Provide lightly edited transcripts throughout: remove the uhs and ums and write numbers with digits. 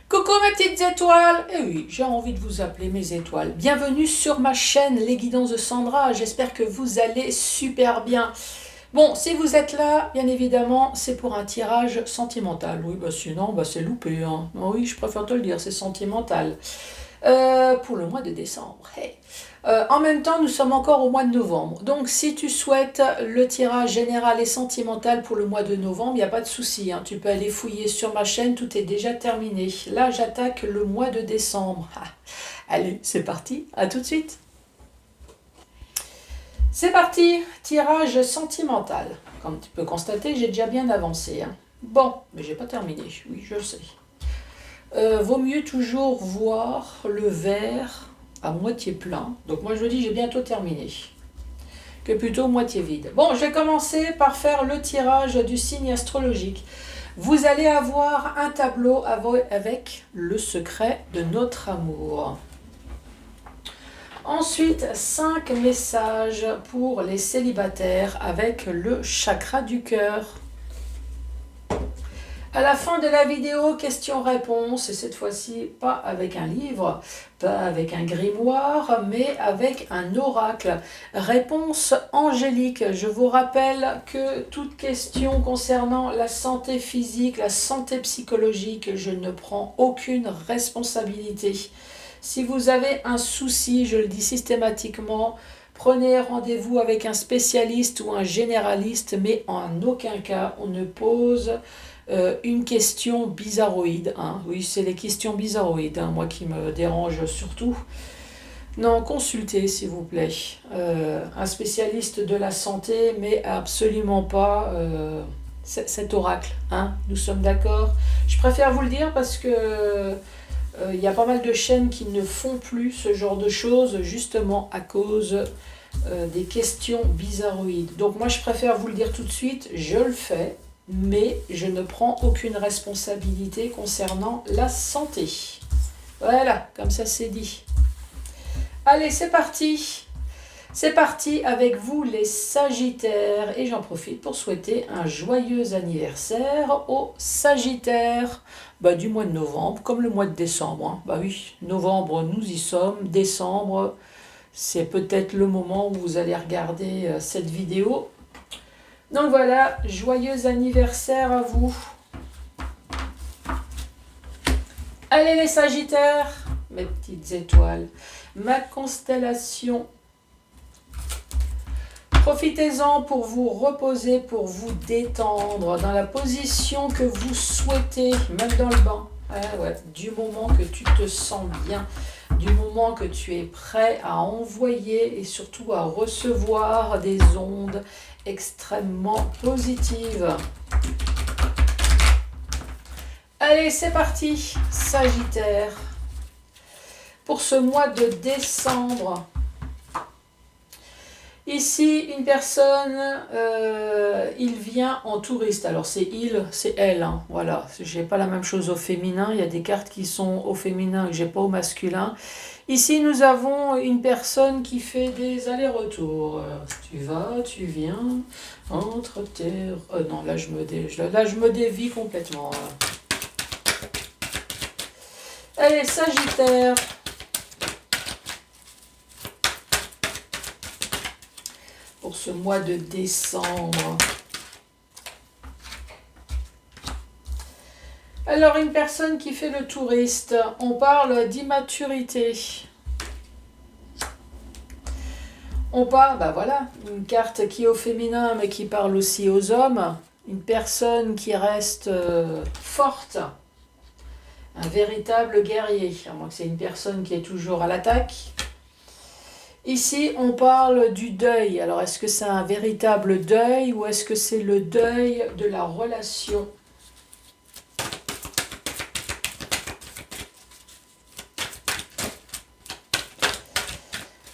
Coucou mes petites étoiles! Eh oui, j'ai envie de vous appeler mes étoiles. Bienvenue sur ma chaîne Les Guidances de Sandra. J'espère que vous allez super bien. Bon, si vous êtes là, bien évidemment, c'est pour un tirage sentimental. Oui, bah sinon, bah c'est loupé, hein. Oui, je préfère te le dire, c'est sentimental. Pour le mois de décembre. Hey. En même temps, nous sommes encore au mois de novembre. Donc, si tu souhaites le tirage général et sentimental pour le mois de novembre, il n'y a pas de souci, hein. Tu peux aller fouiller sur ma chaîne, tout est déjà terminé. Là, j'attaque le mois de décembre. Ah. Allez, c'est parti, à tout de suite. C'est parti, tirage sentimental. Comme tu peux constater, j'ai déjà bien avancé, hein. Bon, mais j'ai pas terminé, oui, je le sais. Vaut mieux toujours voir le verre à moitié plein. Donc moi je dis j'ai bientôt terminé. Que plutôt moitié vide. Bon, je vais commencer par faire le tirage du signe astrologique. Vous allez avoir un tableau avec le secret de notre amour. Ensuite, 5 messages pour les célibataires avec le chakra du cœur. À la fin de la vidéo, questions-réponses, et cette fois-ci pas avec un livre, pas avec un grimoire, mais avec un oracle. Réponse angélique. Je vous rappelle que toute question concernant la santé physique, la santé psychologique, je ne prends aucune responsabilité. Si vous avez un souci, je le dis systématiquement, prenez rendez-vous avec un spécialiste ou un généraliste, mais en aucun cas on ne pose une question bizarroïde, hein. Oui, c'est les questions bizarroïdes, hein, moi qui me dérange surtout. Non, consultez s'il vous plaît un spécialiste de la santé, mais absolument pas cet oracle, hein. Nous sommes d'accord. Je préfère vous le dire parce que il y a pas mal de chaînes qui ne font plus ce genre de choses justement à cause des questions bizarroïdes. Donc moi je préfère vous le dire tout de suite, je le fais, mais je ne prends aucune responsabilité concernant la santé. Voilà, comme ça c'est dit. Allez, c'est parti. C'est parti avec vous les Sagittaires. Et j'en profite pour souhaiter un joyeux anniversaire aux Sagittaires du mois de novembre, comme le mois de décembre, hein. Bah oui, novembre, nous y sommes. Décembre, c'est peut-être le moment où vous allez regarder cette vidéo. Donc voilà, joyeux anniversaire à vous. Allez les Sagittaires, mes petites étoiles, ma constellation. Profitez-en pour vous reposer, pour vous détendre dans la position que vous souhaitez, même dans le banc. Ah ouais, du moment que tu te sens bien, du moment que tu es prêt à envoyer et surtout à recevoir des ondes extrêmement positives. Allez, c'est parti, Sagittaire. Pour ce mois de décembre, ici, une personne, il vient en touriste. Alors, c'est il, c'est elle, hein, voilà. Je n'ai pas la même chose au féminin. Il y a des cartes qui sont au féminin que je n'ai pas au masculin. Ici, nous avons une personne qui fait des allers-retours. Tu vas, tu viens, entre tes... non, là, je me dévie complètement. Allez, Sagittaire. Pour ce mois de décembre. Alors, une personne qui fait le touriste, on parle d'immaturité. On parle, voilà, une carte qui est au féminin, mais qui parle aussi aux hommes. Une personne qui reste forte, un véritable guerrier. À moins que c'est une personne qui est toujours à l'attaque. Ici, on parle du deuil. Alors, est-ce que c'est un véritable deuil ou est-ce que c'est le deuil de la relation ?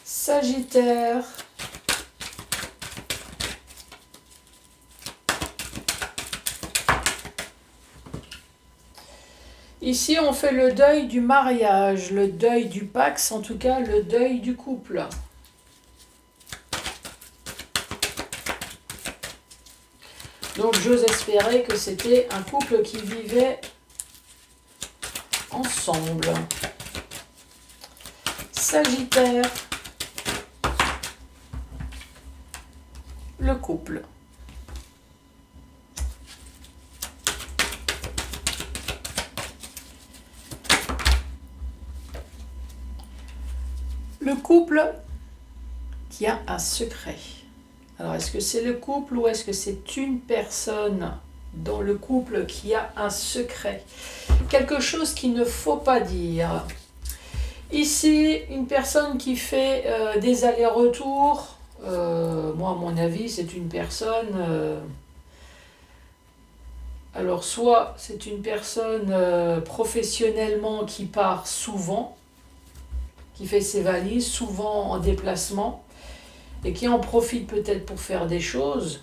Sagittaire. Ici, on fait le deuil du mariage, le deuil du Pax, en tout cas le deuil du couple. Donc, j'ose espérer que c'était un couple qui vivait ensemble. Sagittaire, le couple. Le couple qui a un secret. Alors, est-ce que c'est le couple ou est-ce que c'est une personne dans le couple qui a un secret? Quelque chose qu'il ne faut pas dire. Ici, une personne qui fait des allers-retours. Moi, à mon avis, c'est une personne... alors, soit c'est une personne professionnellement qui part souvent, qui fait ses valises, souvent en déplacement, et qui en profite peut-être pour faire des choses.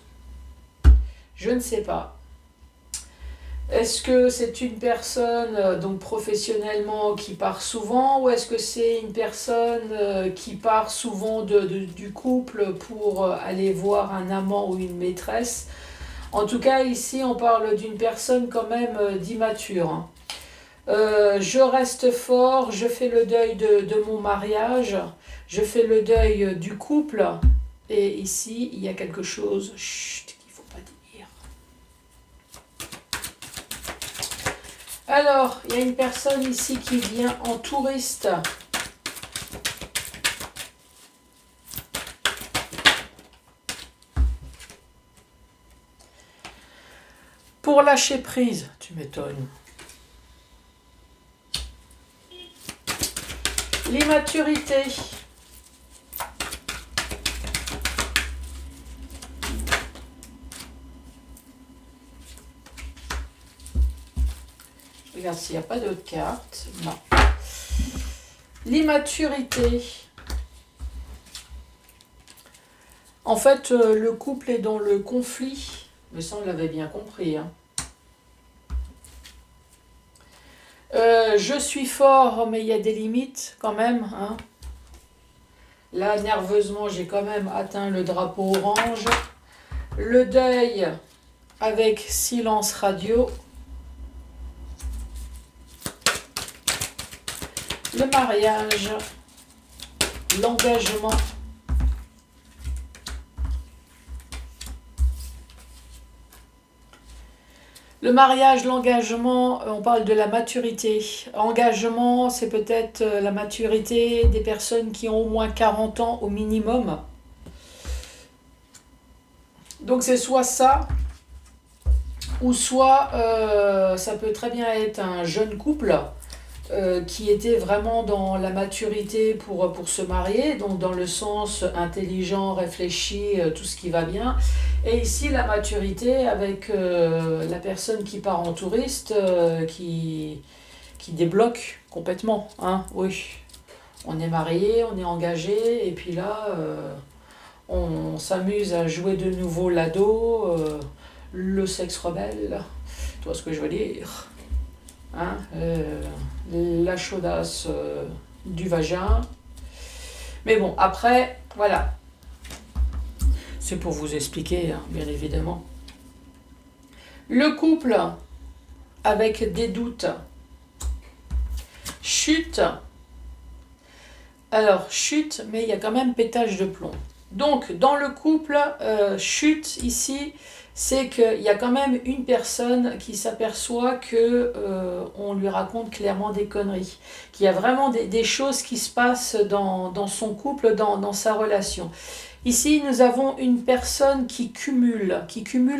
Je ne sais pas. Est-ce que c'est une personne donc professionnellement qui part souvent, ou est-ce que c'est une personne qui part souvent du couple pour aller voir un amant ou une maîtresse? En tout cas, ici, on parle d'une personne quand même d'immature, hein. Je reste fort, je fais le deuil de mon mariage, je fais le deuil du couple, et ici, il y a quelque chose qu'il ne faut pas dire. Alors, il y a une personne ici qui vient en touriste. Pour lâcher prise, tu m'étonnes. L'immaturité. Je regarde s'il n'y a pas d'autres cartes. Non. L'immaturité. En fait, le couple est dans le conflit. Mais ça, on l'avait bien compris, hein. Je suis fort, mais il y a des limites quand même, hein. Là, nerveusement, j'ai quand même atteint le drapeau orange. Le deuil avec silence radio. Le mariage. L'engagement. Le mariage, l'engagement, on parle de la maturité. Engagement, c'est peut-être la maturité des personnes qui ont au moins 40 ans au minimum. Donc c'est soit ça, ou soit ça peut très bien être un jeune couple qui était vraiment dans la maturité pour se marier, donc dans le sens intelligent, réfléchi, tout ce qui va bien. Et ici, la maturité avec la personne qui part en touriste, qui débloque complètement, hein, oui. On est marié, on est engagé, et puis là, on s'amuse à jouer de nouveau l'ado, le sexe rebelle, tu vois ce que je veux dire, hein, la chaudasse du vagin. Mais bon, après, voilà. C'est pour vous expliquer, hein, bien évidemment. Le couple avec des doutes. Chute. Alors, chute, mais il y a quand même pétage de plomb. Donc, dans le couple, chute ici, c'est qu'il y a quand même une personne qui s'aperçoit que on lui raconte clairement des conneries. Qu'il y a vraiment des choses qui se passent dans son couple, dans sa relation. Ici, nous avons une personne qui cumule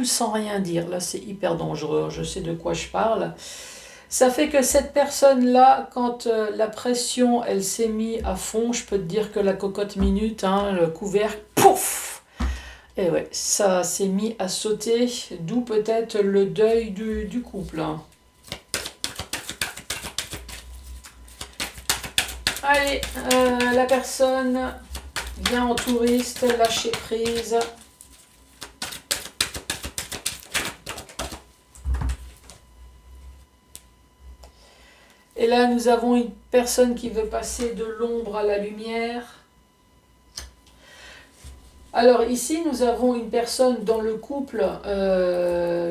sans rien dire. Là, c'est hyper dangereux, je sais de quoi je parle. Ça fait que cette personne-là, quand la pression, elle s'est mise à fond, je peux te dire que la cocotte minute, hein, le couvercle, pouf! Et ouais, ça s'est mis à sauter, d'où peut-être le deuil du couple. Allez, la personne vient en touriste, lâcher prise. Et là, nous avons une personne qui veut passer de l'ombre à la lumière. Alors ici, nous avons une personne dans le couple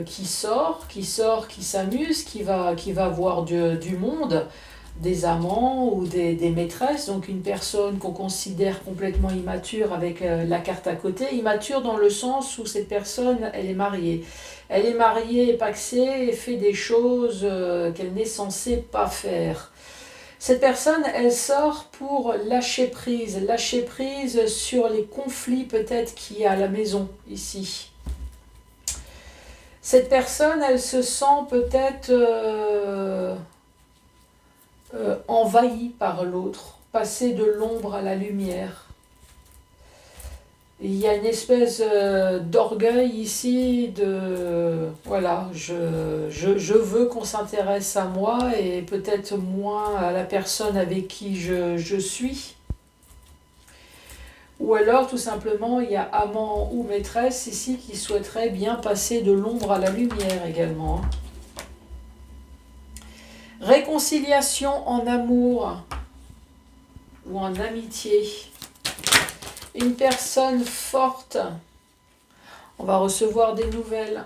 qui s'amuse, qui va voir du monde, des amants ou des maîtresses. Donc une personne qu'on considère complètement immature avec la carte à côté. Immature dans le sens où cette personne, elle est mariée. Elle est mariée, pacsée, et fait des choses qu'elle n'est censée pas faire. Cette personne, elle sort pour lâcher prise sur les conflits peut-être qu'il y a à la maison ici. Cette personne, elle se sent peut-être envahie par l'autre, passer de l'ombre à la lumière. Il y a une espèce d'orgueil ici, voilà, je veux qu'on s'intéresse à moi et peut-être moins à la personne avec qui je suis. Ou alors tout simplement il y a amant ou maîtresse ici qui souhaiterait bien passer de l'ombre à la lumière également. Réconciliation en amour ou en amitié. Une personne forte, on va recevoir des nouvelles.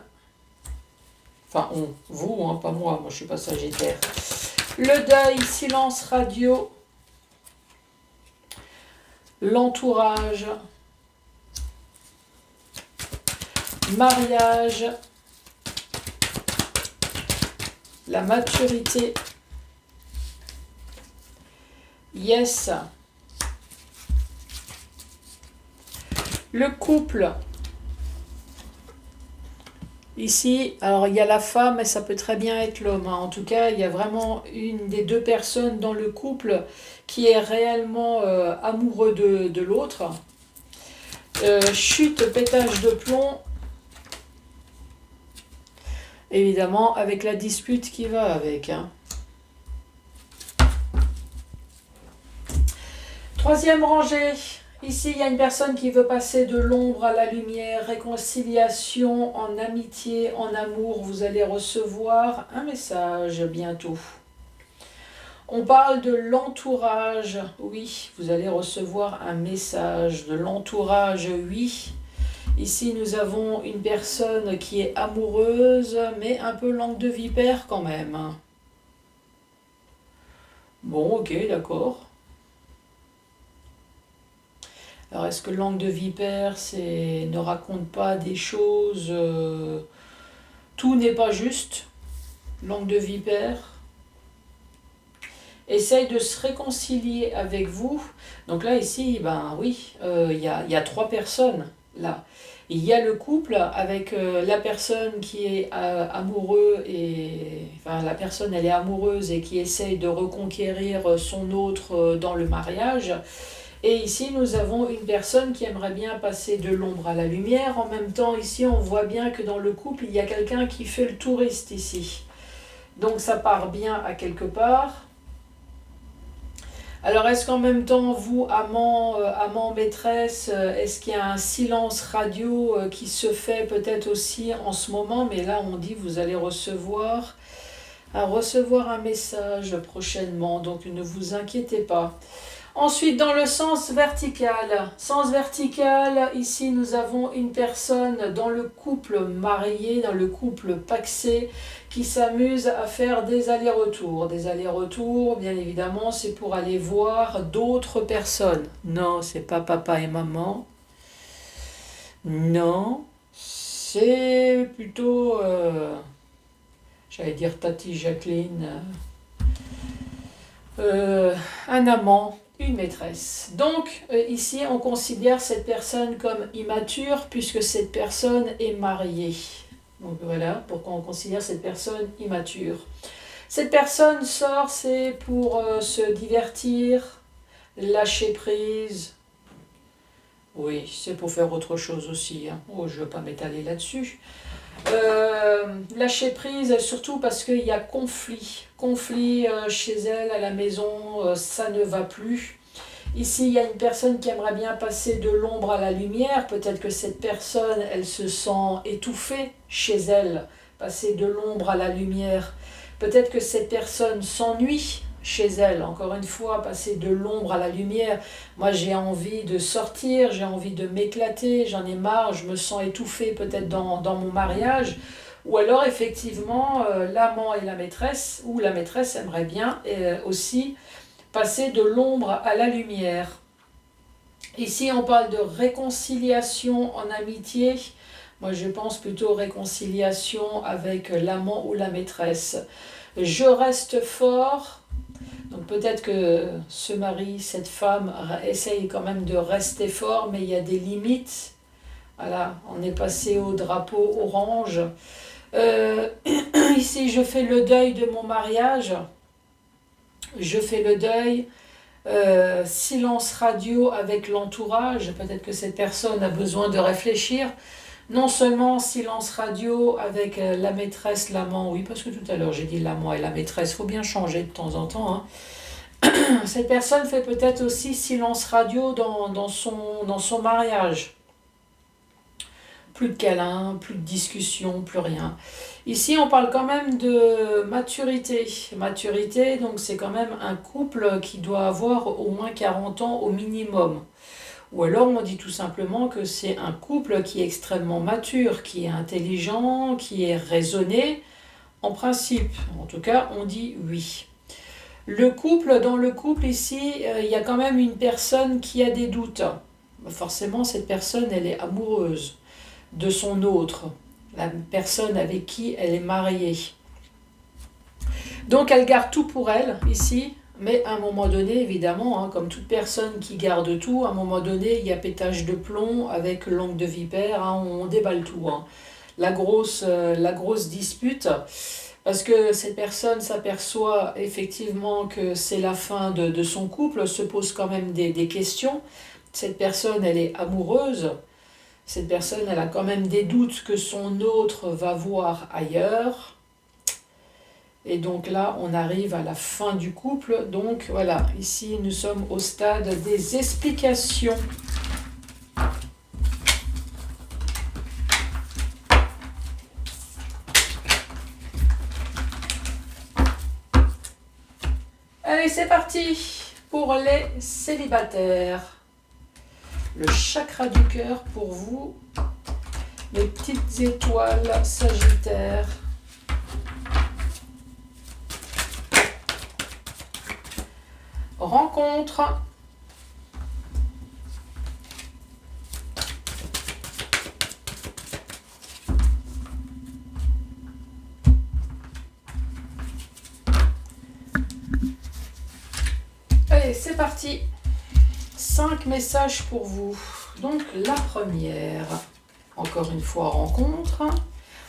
Enfin, vous, pas moi je suis pas sagittaire. Le deuil, silence radio. L'entourage. Mariage. La maturité. Yes. Le couple. Ici, alors il y a la femme et ça peut très bien être l'homme. En tout cas, il y a vraiment une des deux personnes dans le couple qui est réellement amoureux de l'autre. Chute, pétage de plomb. Évidemment, avec la dispute qui va avec. Troisième rangée. Ici, il y a une personne qui veut passer de l'ombre à la lumière, réconciliation en amitié, en amour. Vous allez recevoir un message bientôt. On parle de l'entourage. Oui, vous allez recevoir un message de l'entourage. Oui. Ici, nous avons une personne qui est amoureuse, mais un peu langue de vipère quand même. Bon, ok, d'accord. Alors, est-ce que langue de vipère, ne raconte pas des choses... tout n'est pas juste. Langue de vipère. Essaye de se réconcilier avec vous. Donc là, ici, ben oui, il y a 3 personnes, là. Il y a le couple avec la personne qui est amoureux et... Enfin, la personne, elle est amoureuse et qui essaye de reconquérir son autre dans le mariage. Et ici, nous avons une personne qui aimerait bien passer de l'ombre à la lumière. En même temps, ici, on voit bien que dans le couple, il y a quelqu'un qui fait le touriste ici. Donc, ça part bien à quelque part. Alors, est-ce qu'en même temps, vous, amant, maîtresse, est-ce qu'il y a un silence radio qui se fait peut-être aussi en ce moment? Mais là, on dit vous allez recevoir un message prochainement, donc ne vous inquiétez pas. Ensuite, dans le sens vertical. Sens vertical, ici nous avons une personne dans le couple marié, dans le couple pacsé, qui s'amuse à faire des allers-retours. Des allers-retours, bien évidemment, c'est pour aller voir d'autres personnes. Non, c'est pas papa et maman. Non, c'est plutôt, j'allais dire Tati Jacqueline, un amant. Une maîtresse. Donc ici on considère cette personne comme immature puisque cette personne est mariée. Donc voilà pourquoi on considère cette personne immature. Cette personne sort, c'est pour se divertir, lâcher prise. Oui, c'est pour faire autre chose aussi. Oh, je ne veux pas m'étaler là-dessus. Lâcher prise, surtout parce qu'il y a conflit. Conflit chez elle, à la maison, ça ne va plus. Ici, il y a une personne qui aimerait bien passer de l'ombre à la lumière. Peut-être que cette personne, elle se sent étouffée chez elle. Passer de l'ombre à la lumière. Peut-être que cette personne s'ennuie chez elle. Encore une fois, passer de l'ombre à la lumière. Moi, j'ai envie de sortir, j'ai envie de m'éclater, j'en ai marre, je me sens étouffée peut-être dans mon mariage. Ou alors, effectivement, l'amant et la maîtresse, ou la maîtresse aimerait bien aussi passer de l'ombre à la lumière. Ici, on parle de réconciliation en amitié. Moi, je pense plutôt réconciliation avec l'amant ou la maîtresse. Je reste fort. Donc peut-être que ce mari, cette femme, essaye quand même de rester fort, mais il y a des limites. Voilà, on est passé au drapeau orange. Ici, je fais le deuil de mon mariage. Je fais le deuil. Silence radio avec l'entourage. Peut-être que cette personne a besoin de réfléchir. Non seulement silence radio avec la maîtresse, l'amant, oui, parce que tout à l'heure j'ai dit l'amant et la maîtresse, il faut bien changer de temps en temps. Hein. Cette personne fait peut-être aussi silence radio dans son mariage. Plus de câlins, plus de discussions, plus rien. Ici, on parle quand même de maturité. Maturité, donc c'est quand même un couple qui doit avoir au moins 40 ans au minimum. Ou alors on dit tout simplement que c'est un couple qui est extrêmement mature, qui est intelligent, qui est raisonné. En principe, en tout cas, on dit oui. Dans le couple ici, il y a quand même une personne qui a des doutes. Forcément, cette personne, elle est amoureuse de son autre, la personne avec qui elle est mariée. Donc elle garde tout pour elle ici, mais à un moment donné, évidemment, hein, comme toute personne qui garde tout, à un moment donné, il y a pétage de plomb avec langue de vipère, hein, on déballe tout. Hein. La grosse dispute, parce que cette personne s'aperçoit effectivement que c'est la fin de son couple, se pose quand même des questions. Cette personne, elle est amoureuse. Cette personne, elle a quand même des doutes que son autre va voir ailleurs. Et donc là, on arrive à la fin du couple. Donc voilà, ici, nous sommes au stade des explications. Allez, c'est parti pour les célibataires. Le chakra du cœur pour vous, les petites étoiles Sagittaire. Rencontre. Allez, c'est parti. 5 messages pour vous. Donc la première, encore une fois, rencontre.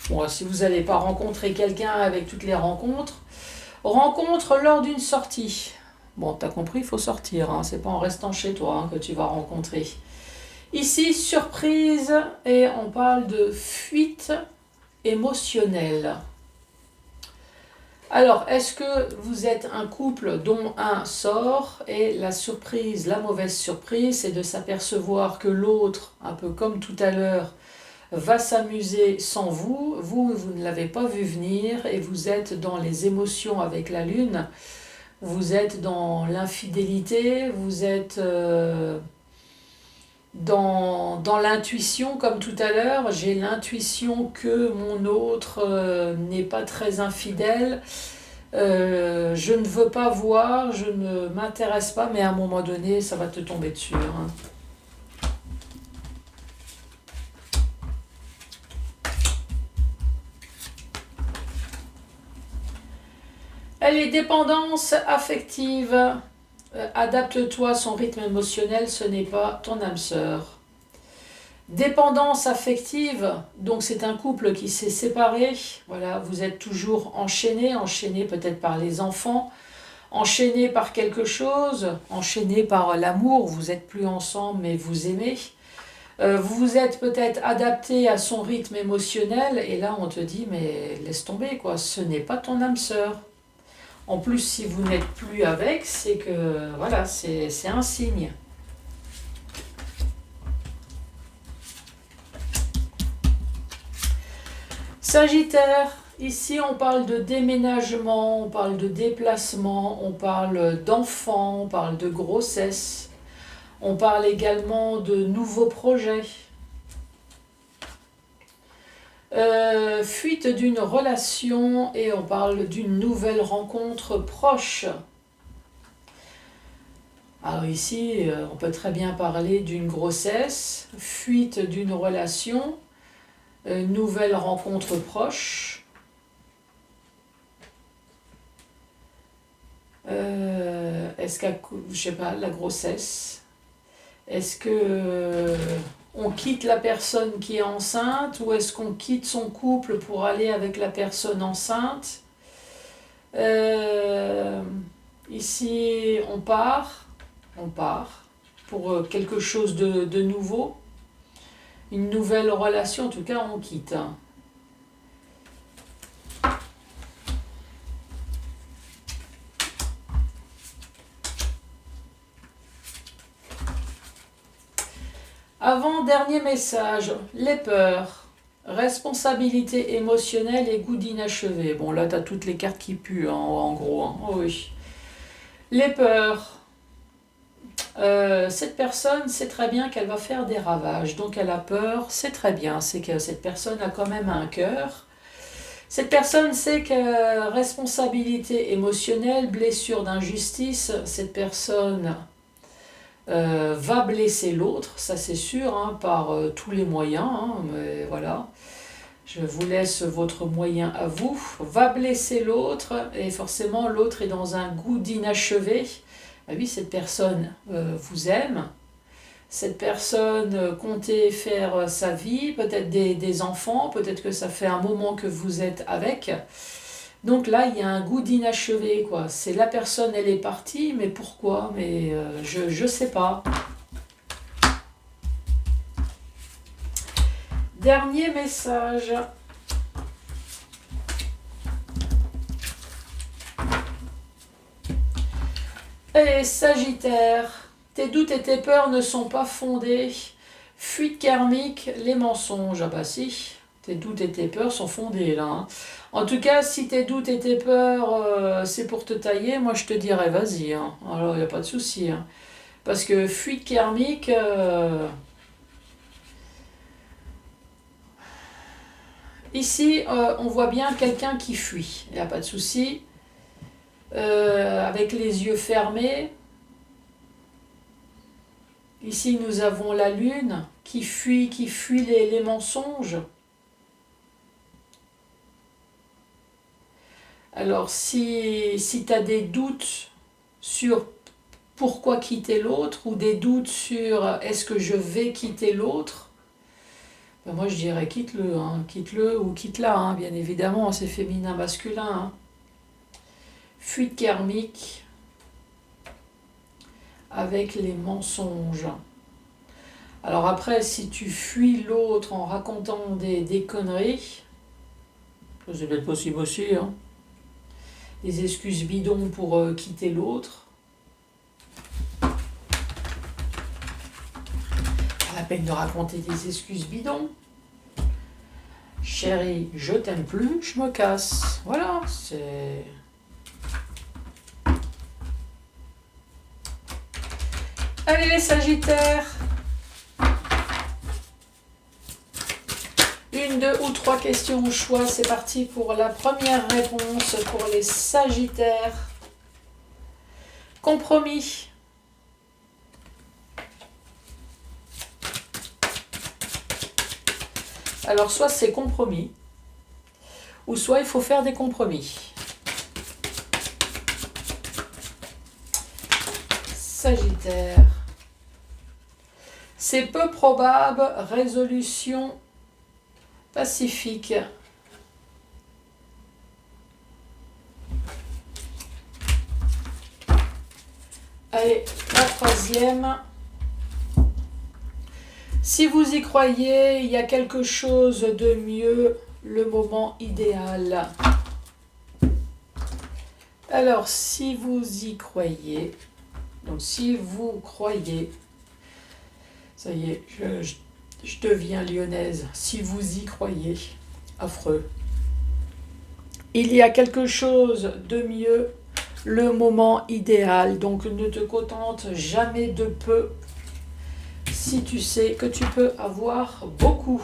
Bon, si vous n'allez pas rencontrer quelqu'un avec toutes les rencontres, rencontre lors d'une sortie. Bon, t'as compris, il faut sortir, hein. C'est pas en restant chez toi hein, que tu vas rencontrer. Ici, surprise, et on parle de fuite émotionnelle. Alors, est-ce que vous êtes un couple dont un sort et la surprise, la mauvaise surprise, c'est de s'apercevoir que l'autre, un peu comme tout à l'heure, va s'amuser sans vous, vous ne l'avez pas vu venir et vous êtes dans les émotions avec la lune, vous êtes dans l'infidélité, vous êtes dans l'intuition comme tout à l'heure, j'ai l'intuition que mon autre n'est pas très infidèle, je ne veux pas voir, je ne m'intéresse pas, mais à un moment donné, ça va te tomber dessus. Hein. Elle est dépendance affective. Adapte-toi à son rythme émotionnel, ce n'est pas ton âme sœur. Dépendance affective, donc c'est un couple qui s'est séparé. Voilà, vous êtes toujours enchaîné peut-être par les enfants, enchaîné par quelque chose, enchaîné par l'amour. Vous n'êtes plus ensemble, mais vous aimez. Vous vous êtes peut-être adapté à son rythme émotionnel, et là on te dit, mais laisse tomber, quoi, ce n'est pas ton âme sœur. En plus, si vous n'êtes plus avec, c'est que, voilà, c'est un signe. Sagittaire, Ici, on parle de déménagement, on parle de déplacement, on parle d'enfants, on parle de grossesse, on parle également de nouveaux projets. Fuite d'une relation et on parle d'une nouvelle rencontre proche. Alors ici, on peut très bien parler d'une grossesse, fuite d'une relation, nouvelle rencontre proche. Est-ce qu'à, je sais pas, la grossesse, est-ce que on quitte la personne qui est enceinte ou est-ce qu'on quitte son couple pour aller avec la personne enceinte? Ici, on part pour quelque chose de nouveau, une nouvelle relation, en tout cas on quitte. Avant-dernier message, les peurs, responsabilité émotionnelle et goût d'inachevé. Bon, là, tu as toutes les cartes qui puent, hein, en gros. Hein. Oh, oui. Les peurs. Cette personne sait très bien qu'elle va faire des ravages, donc elle a peur, c'est très bien, c'est que cette personne a quand même un cœur. Cette personne sait que responsabilité émotionnelle, blessure d'injustice, cette personne va blesser l'autre, ça c'est sûr, hein, par tous les moyens, hein, mais voilà, je vous laisse votre moyen à vous, va blesser l'autre, et forcément l'autre est dans un goût d'inachevé. Ah oui, cette personne vous aime, cette personne comptait faire sa vie, peut-être des enfants, peut-être que ça fait un moment que vous êtes avec. Donc là, il y a un goût d'inachevé, quoi. C'est la personne, elle est partie, mais pourquoi? Mais je sais pas. Dernier message. Et Sagittaire, tes doutes et tes peurs ne sont pas fondés. Fuite karmique, les mensonges. Ah bah si, tes doutes et tes peurs sont fondés là. Hein. En tout cas, si tes doutes et tes peurs, c'est pour te tailler, moi je te dirais vas-y. Hein. Alors il n'y a pas de souci. Hein. Parce que fuite karmique, ici on voit bien quelqu'un qui fuit. Il n'y a pas de souci. Avec les yeux fermés. Ici nous avons la lune qui fuit les mensonges. Alors si tu as des doutes sur pourquoi quitter l'autre ou des doutes sur est-ce que je vais quitter l'autre, ben moi je dirais quitte-le, hein, quitte-le ou quitte-la, hein, bien évidemment, c'est féminin, masculin. Hein. Fuite karmique avec les mensonges. Alors après, si tu fuis l'autre en racontant des conneries, c'est peut-être possible aussi, hein, des excuses bidons pour quitter l'autre, pas la peine de raconter des excuses bidons. Chérie, je t'aime plus, je me casse. Voilà, c'est... Allez les Sagittaires, une, deux ou trois questions au choix, c'est parti pour la première réponse pour les Sagittaires. Compromis. Alors soit c'est compromis, ou soit il faut faire des compromis. Sagittaire. C'est peu probable, résolution pacifique. Allez, la troisième. Si vous y croyez, il y a quelque chose de mieux, le moment idéal. Alors, si vous y croyez, donc si vous croyez, ça y est, je deviens lyonnaise, si vous y croyez, affreux. Il y a quelque chose de mieux, le moment idéal. Donc ne te contente jamais de peu si tu sais que tu peux avoir beaucoup.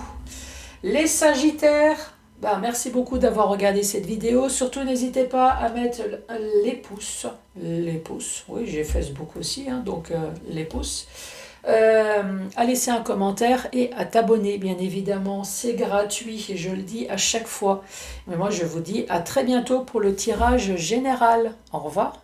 Les Sagittaires, merci beaucoup d'avoir regardé cette vidéo. Surtout, n'hésitez pas à mettre les pouces. Les pouces, oui, j'ai Facebook aussi, hein, donc les pouces. À laisser un commentaire et à t'abonner, bien évidemment. C'est gratuit et je le dis à chaque fois. Mais moi, je vous dis à très bientôt pour le tirage général. Au revoir.